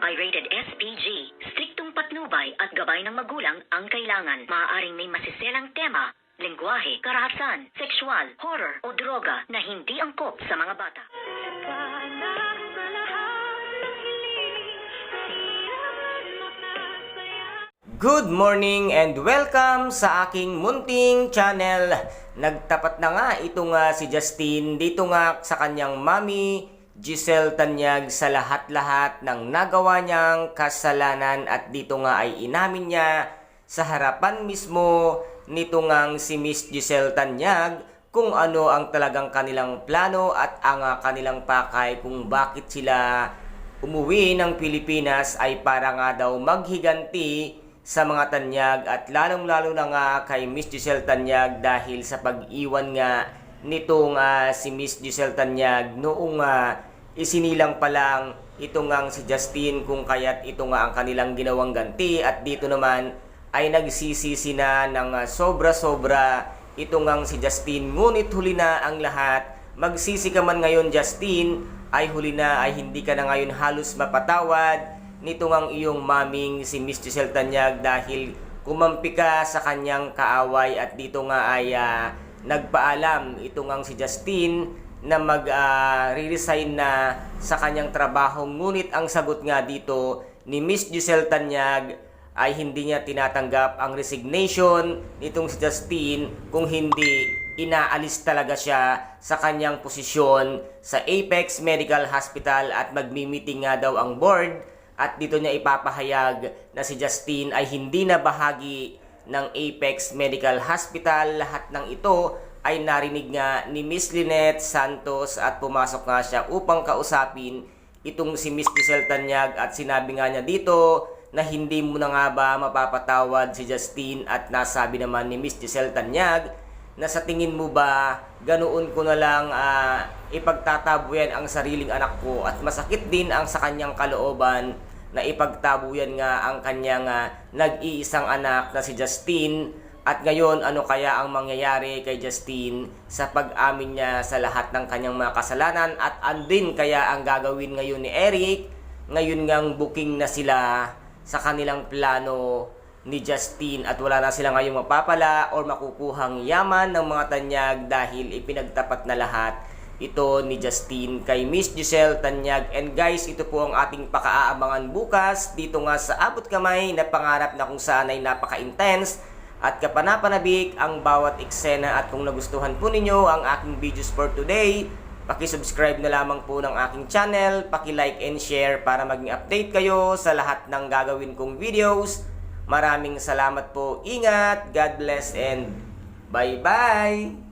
Pirated SPG. Striktong patnubay at gabay ng magulang ang kailangan. Maaaring may masiselang tema, lengguwahe, karahasan, sexual, horror o droga na hindi angkop sa mga bata. Good morning and welcome sa aking munting channel. Nagtapat na nga itong si Justin dito nga sa kanyang mami, Giselle Tanyag, sa lahat-lahat ng nagawa niyang kasalanan, at dito nga ay inamin niya sa harapan mismo nito ngang si Miss Giselle Tanyag kung ano ang talagang kanilang plano at ang kanilang pakay kung bakit sila umuwi ng Pilipinas ay para nga daw maghiganti sa mga Tanyag, at lalong-lalo na nga kay Miss Giselle Tanyag dahil sa pag-iwan nga nitong si Miss Giselle Tanyag noong isinilang pa lang itong ngang si Justin, kung kaya't ito nga ang kanilang ginawang ganti. At dito naman ay nagsisisi na ng sobra-sobra itong ngang si Justin, ngunit huli na ang lahat. Magsisi ka man ngayon, Justin, ay huli na, ay hindi ka na ngayon halos mapatawad nito ngang iyong maming si Miss Giselle Tanyag dahil kumampi ka sa kanyang kaaway. At dito nga ay nagpaalam ito ngang si Justin na mag-resign na sa kanyang trabaho, ngunit ang sagot nga dito ni Miss Giselle Tanyag ay hindi niya tinatanggap ang resignation nitong si Justin, kung hindi inaalis talaga siya sa kanyang posisyon sa Apex Medical Hospital at magmi-meeting nga daw ang board. At dito niya ipapahayag na si Justin ay hindi na bahagi ng Apex Medical Hospital. Lahat ng ito ay narinig nga ni Miss Lynette Santos at pumasok nga siya upang kausapin itong si Miss Giselle Tanyag. At sinabi nga niya dito na hindi mo na nga ba mapapatawad si Justin, at nasabi naman ni Miss Giselle Tanyag na sa tingin mo ba ganoon ko na lang ipagtatabuyan ang sariling anak ko, at masakit din ang sa kanyang kalooban na ipagtabuyan nga ang kanyang nag-iisang anak na si Justin. At ngayon, ano kaya ang mangyayari kay Justin sa pag-amin niya sa lahat ng kanyang mga kasalanan, at andin kaya ang gagawin ngayon ni Eric? Ngayon ngang booking na sila sa kanilang plano ni Justin at wala na sila ngayong mapapala or makukuhang yaman ng mga Tanyag dahil ipinagtapat na lahat ito ni Justin kay Miss Giselle Tanyag. And guys, ito po ang ating pakaabangan bukas dito nga sa Abot Kamay na pangarap na kung saan ay napaka-intense at kapanapanabik ang bawat eksena. At kung nagustuhan po ninyo ang aking videos for today, paki-subscribe na lamang po ng aking channel, paki-like and share para maging update kayo sa lahat ng gagawin kong videos. Maraming salamat po. Ingat, God bless, and bye-bye!